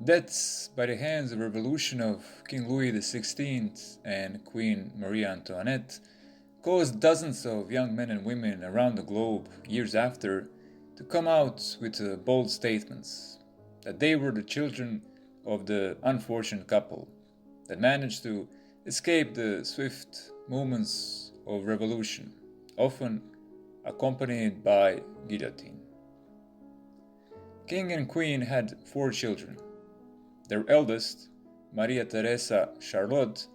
Deaths by the hands of Revolution of King Louis XVI and Queen Marie Antoinette caused dozens of young men and women around the globe years after to come out with bold statements that they were the children of the unfortunate couple that managed to escape the swift movements of revolution, often accompanied by guillotine. King and Queen had 4 children. Their eldest, Maria Teresa Charlotte,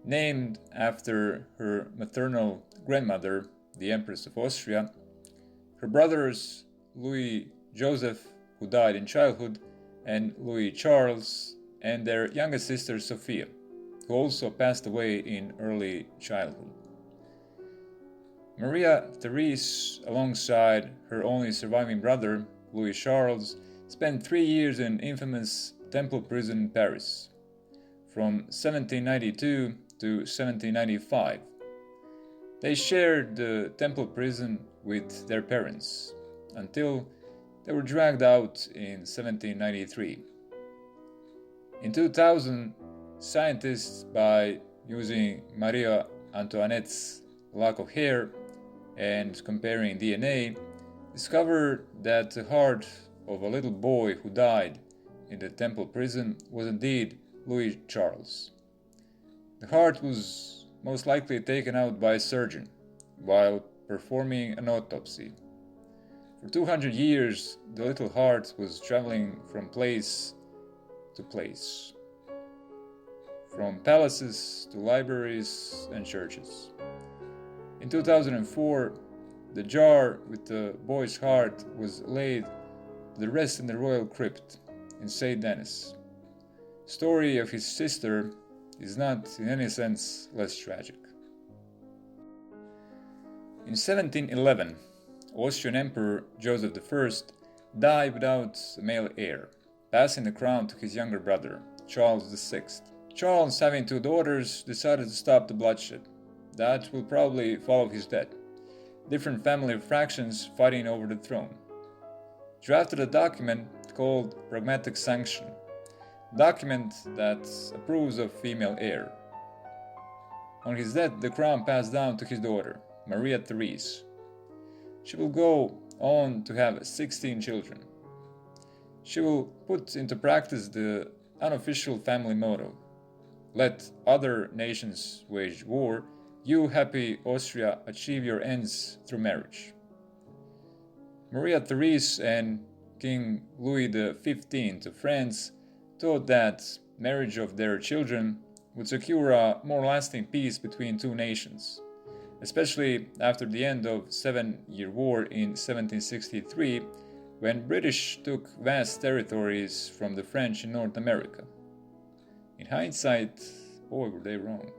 named after her maternal grandmother, the Empress of Austria, her brothers Louis Joseph, who died in childhood, and Louis Charles, and their youngest sister Sophia, who also passed away in early childhood. Maria Therese, alongside her only surviving brother, Louis Charles, spent 3 years in infamous Temple prison in Paris, from 1792 to 1795. They shared the Temple prison with their parents until they were dragged out in 1793. In 2000, scientists, by using Maria Antoinette's lock of hair and comparing DNA, discovered that the heart of a little boy who died in the Temple prison was indeed Louis Charles. The heart was most likely taken out by a surgeon while performing an autopsy. For 200 years, the little heart was traveling from place to place, from palaces to libraries and churches. In 2004, the jar with the boy's heart was laid to rest in the royal crypt in St. Denis. The story of his sister is not in any sense less tragic. In 1711, Austrian Emperor Joseph I died without a male heir, passing the crown to his younger brother, Charles VI. Charles, having 2 daughters, decided to stop the bloodshed. That will probably follow his death. Different family fractions fighting over the throne. Drafted a document called Pragmatic Sanction, a document that approves of female heir. On his death, the crown passed down to his daughter, Maria Therese. She will go on to have 16 children. She will put into practice the unofficial family motto, "Let other nations wage war, you, happy Austria, achieve your ends through marriage." Maria Therese and King Louis XV of France thought that marriage of their children would secure a more lasting peace between 2 nations, especially after the end of the 7-Year War in 1763, when British took vast territories from the French in North America. In hindsight, boy, were they wrong.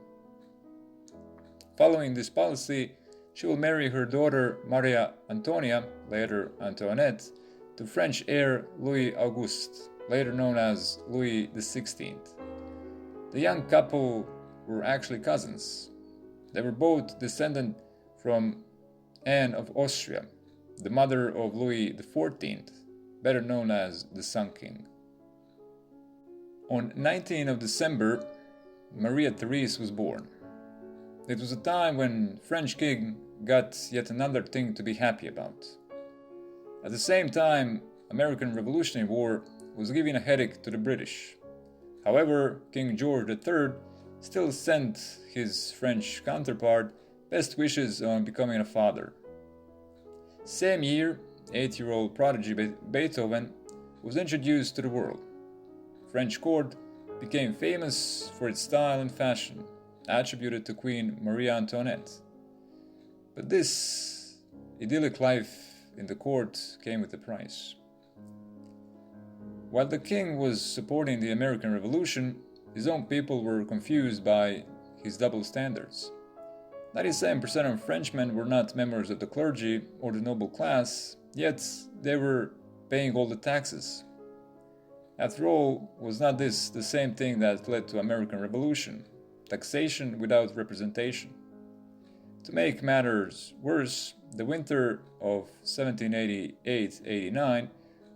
Following this policy, she will marry her daughter Maria Antonia, later Antoinette, to French heir Louis Auguste, later known as Louis XVI. The young couple were actually cousins. They were both descended from Anne of Austria, the mother of Louis XIV, better known as the Sun King. On 19th of December, Maria Therese was born. It was a time when French king got yet another thing to be happy about. At the same time, American Revolutionary War was giving a headache to the British. However, King George III still sent his French counterpart best wishes on becoming a father. Same year, 8-year-old prodigy Beethoven was introduced to the world. French court became famous for its style and fashion, attributed to Queen Marie Antoinette. But this idyllic life in the court came with a price. While the king was supporting the American Revolution, his own people were confused by his double standards. 97% of Frenchmen were not members of the clergy or the noble class, yet they were paying all the taxes. After all, was not this the same thing that led to American Revolution? Taxation without representation. To make matters worse, the winter of 1788-89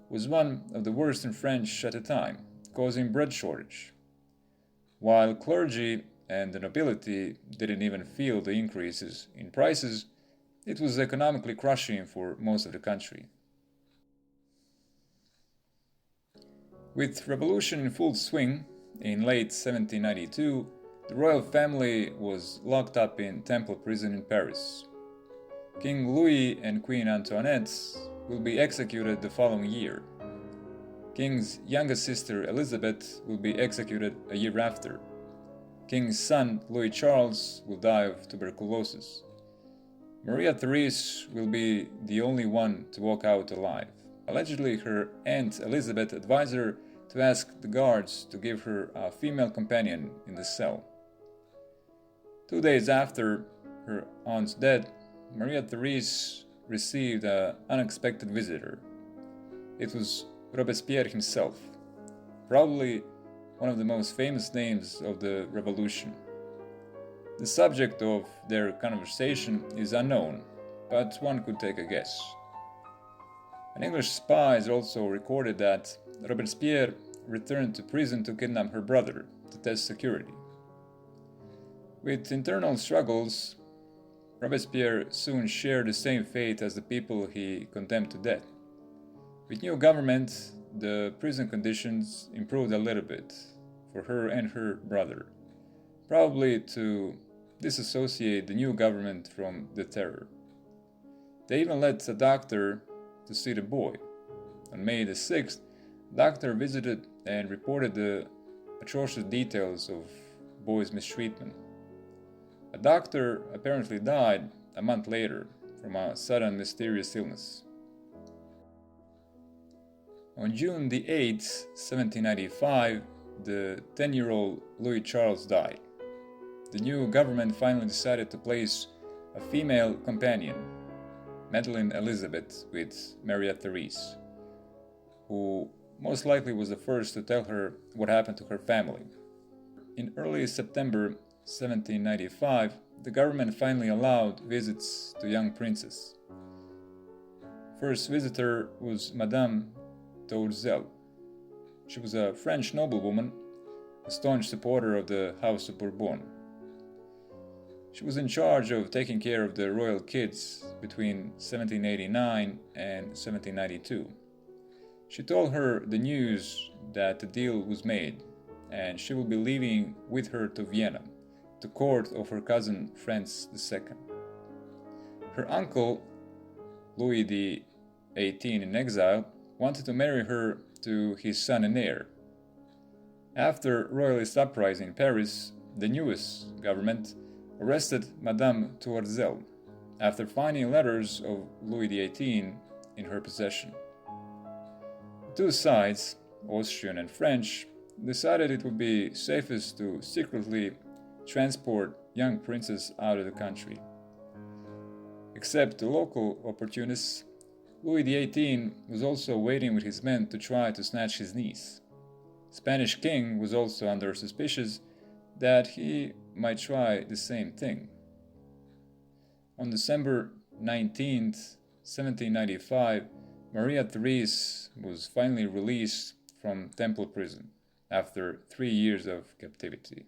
was one of the worst in France at the time, causing bread shortage. While clergy and the nobility didn't even feel the increases in prices, it was economically crushing for most of the country. With revolution in full swing, in late 1792, the royal family was locked up in Temple prison in Paris. King Louis and Queen Antoinette will be executed the following year. King's youngest sister Elizabeth will be executed a year after. King's son Louis Charles will die of tuberculosis. Maria Therese will be the only one to walk out alive. Allegedly, her aunt Elizabeth advised her to ask the guards to give her a female companion in the cell. 2 days after her aunt's death, Maria Therese received an unexpected visitor. It was Robespierre himself, probably one of the most famous names of the Revolution. The subject of their conversation is unknown, but one could take a guess. An English spy has also recorded that Robespierre returned to prison to kidnap her brother to test security. With internal struggles, Robespierre soon shared the same fate as the people he condemned to death. With new government, the prison conditions improved a little bit for her and her brother, probably to disassociate the new government from the terror. They even let a doctor to see the boy. On May the 6th, the doctor visited and reported the atrocious details of the boy's mistreatment. A doctor apparently died a month later from a sudden mysterious illness. On June the 8th, 1795, the 10-year-old Louis Charles died. The new government finally decided to place a female companion, Madeleine Elizabeth, with Maria Therese, who most likely was the first to tell her what happened to her family. In early September 1795, the government finally allowed visits to young princes. First visitor was Madame Tourzel. She was a French noblewoman, a staunch supporter of the House of Bourbon. She was in charge of taking care of the royal kids between 1789 and 1792. She told her the news that the deal was made, and she will be leaving with her to Vienna, to court of her cousin Franz II. Her uncle, Louis XVIII in exile, wanted to marry her to his son and heir. After royalist uprising in Paris, the newest government arrested Madame Tourzel after finding letters of Louis XVIII in her possession. The two sides, Austrian and French, decided it would be safest to secretly transport young princes out of the country. Except the local opportunists, Louis XVIII was also waiting with his men to try to snatch his niece. The Spanish king was also under suspicion that he might try the same thing. On December 19, 1795, Maria Therese was finally released from Temple prison after 3 years of captivity.